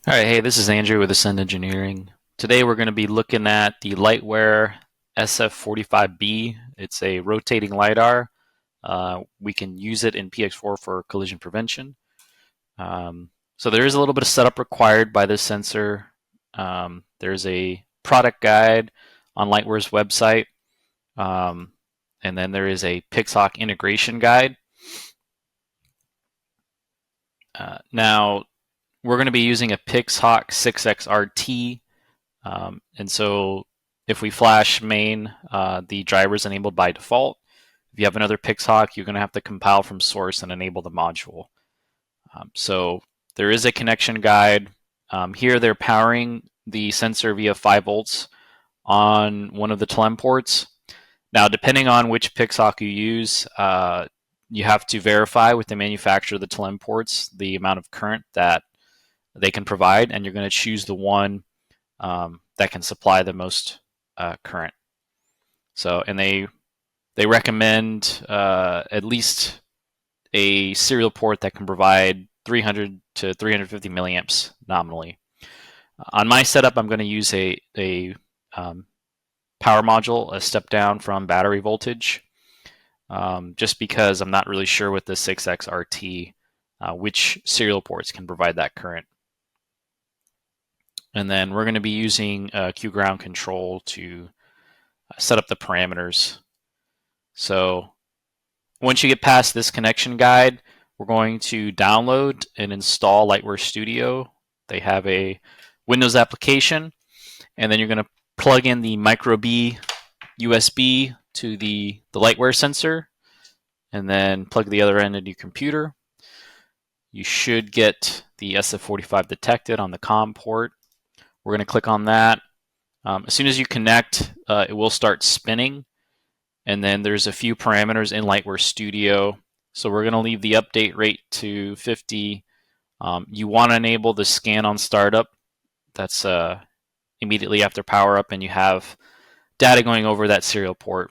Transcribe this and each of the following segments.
All right, hey, this is Andrew with Ascend Engineering. Today we're going to be looking at the Lightware SF45B. It's a rotating LiDAR. We can use it in PX4 for collision prevention. So there is a little bit of setup required by this sensor. There's a product guide on Lightware's website. And then there is a Pixhawk integration guide. Now, we're going to be using a Pixhawk 6XRT. And so if we flash main, the driver is enabled by default. If you have another Pixhawk, you're going to have to compile from source and enable the module. So there is a connection guide. Here they're powering the sensor via 5 volts on one of the TLEM ports. Now, depending on which Pixhawk you use, you have to verify with the manufacturer of the TLEM ports the amount of current that they can provide, and you're going to choose the one that can supply the most current. So, and they recommend at least a serial port that can provide 300 to 350 milliamps nominally. On my setup, I'm going to use a power module, a step down from battery voltage, just because I'm not really sure with the 6XRT which serial ports can provide that current. And then we're going to be using Q ground control to set up the parameters. So once you get past this connection guide, we're going to download and install Lightware Studio. They have a Windows application, and then you're going to plug in the micro B USB to the Lightware sensor, and then plug the other end into your computer. You should get the SF45 detected on the COM port. We're going to click on that. As soon as you connect, it will start spinning. And then there's a few parameters in Lightware Studio. So we're going to leave the update rate to 50. You want to enable the scan on startup. That's immediately after power up, and you have data going over that serial port.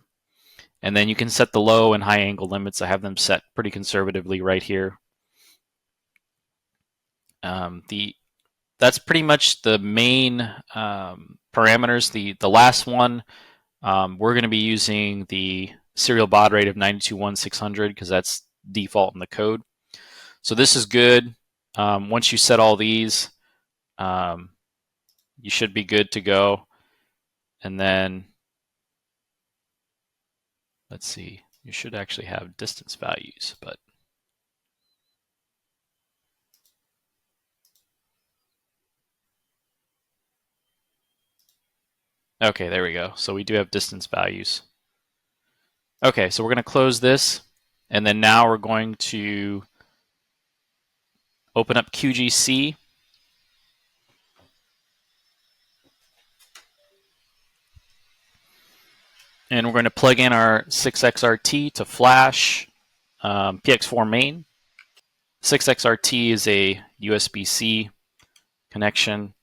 And then you can set the low and high angle limits. I have them set pretty conservatively right here. That's pretty much the main parameters. The last one, we're going to be using the serial baud rate of 92.1/600 because that's default in the code. So this is good. Once you set all these, you should be good to go. And then, let's see, you should actually have distance values, but okay, there we go. So we do have distance values. Okay, so we're going to close this, and then now we're going to open up QGC. And we're going to plug in our 6XRT to flash PX4 main. 6XRT is a USB-C connection.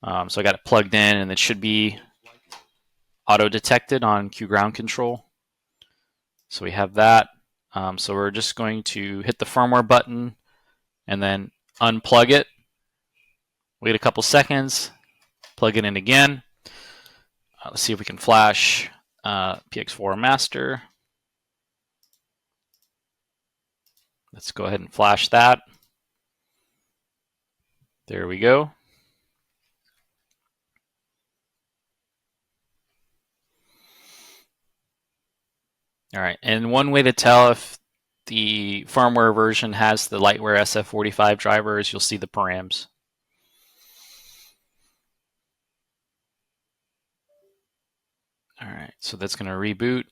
So I got it plugged in, and it should be auto-detected on Q ground control. So we have that. So we're just going to hit the firmware button and then unplug it. Wait a couple seconds, plug it in again. Let's see if we can flash PX4 master. Let's go ahead and flash that. There we go. All right, and one way to tell if the firmware version has the Lightware SF45 driver is you'll see the params. All right, so that's going to reboot.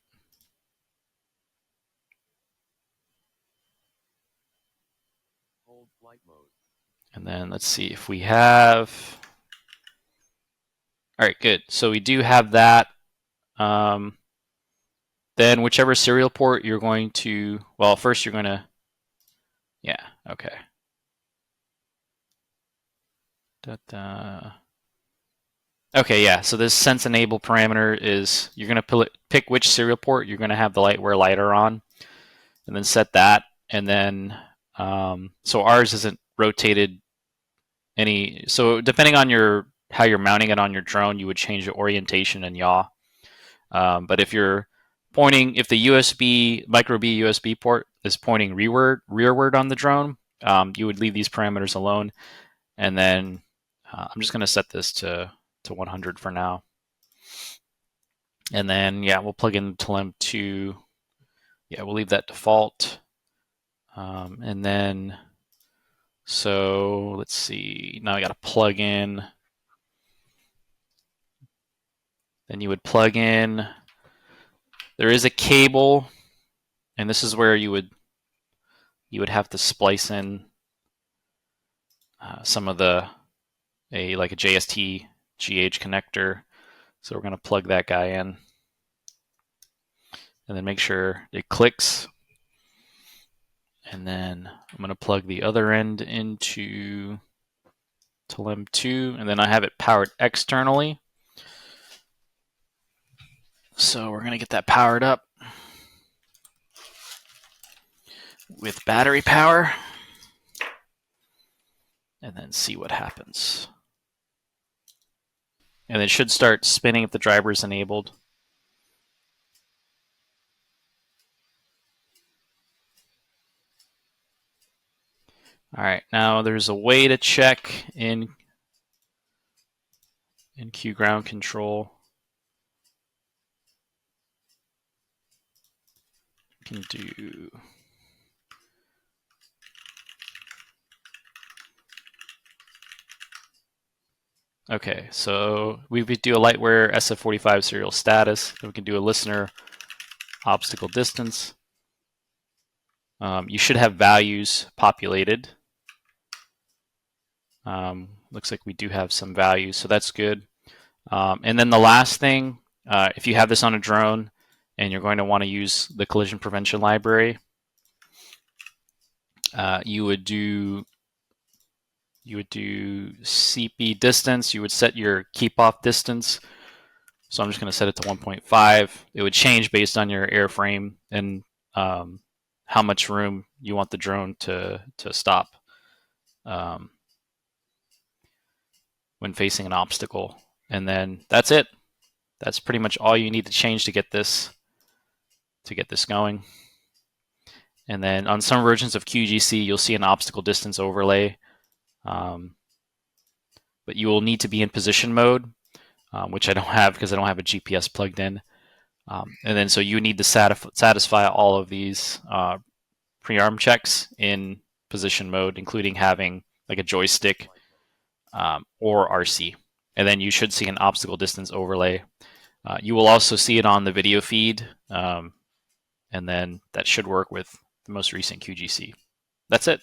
And then let's see if we have. All right, good. So we do have that. Then whichever serial port you're going to, well, first you're going to, yeah, okay. Okay, yeah, so this sense enable parameter is you're going to pick which serial port you're going to have the Lightware LiDAR on, and then set that. And then, so ours isn't rotated So depending on how you're mounting it on your drone, you would change the orientation and yaw. But if the micro B USB port is pointing rearward on the drone, you would leave these parameters alone. And then I'm just going to set this to 100 for now. And then, yeah, we'll plug in TLM2. Yeah, we'll leave that default. And then, so let's see. Now I got to plug in. Then you would plug in. There is a cable, and this is where you would have to splice in some of like a JST GH connector. So we're going to plug that guy in, and then make sure it clicks. And then I'm going to plug the other end into TLM2, and then I have it powered externally. So we're going to get that powered up with battery power, and then see what happens. And it should start spinning if the driver is enabled. All right, now there's a way to check in Q ground control. You can do okay, so we would do a Lightware SF45 serial status. Then we can do a listener obstacle distance. You should have values populated. Looks like we do have some values, so that's good. And then the last thing, if you have this on a drone and you're going to want to use the collision prevention library, you would do CP distance. You would set your keep off distance. So I'm just going to set it to 1.5. It would change based on your airframe and how much room you want the drone to stop when facing an obstacle. And then that's it. That's pretty much all you need to change to get this going. And then on some versions of QGC, you'll see an obstacle distance overlay, but you will need to be in position mode, which I don't have because I don't have a GPS plugged in. And then so you need to satisfy all of these pre-arm checks in position mode, including having like a joystick or RC. And then you should see an obstacle distance overlay. You will also see it on the video feed, and then that should work with the most recent QGC. That's it.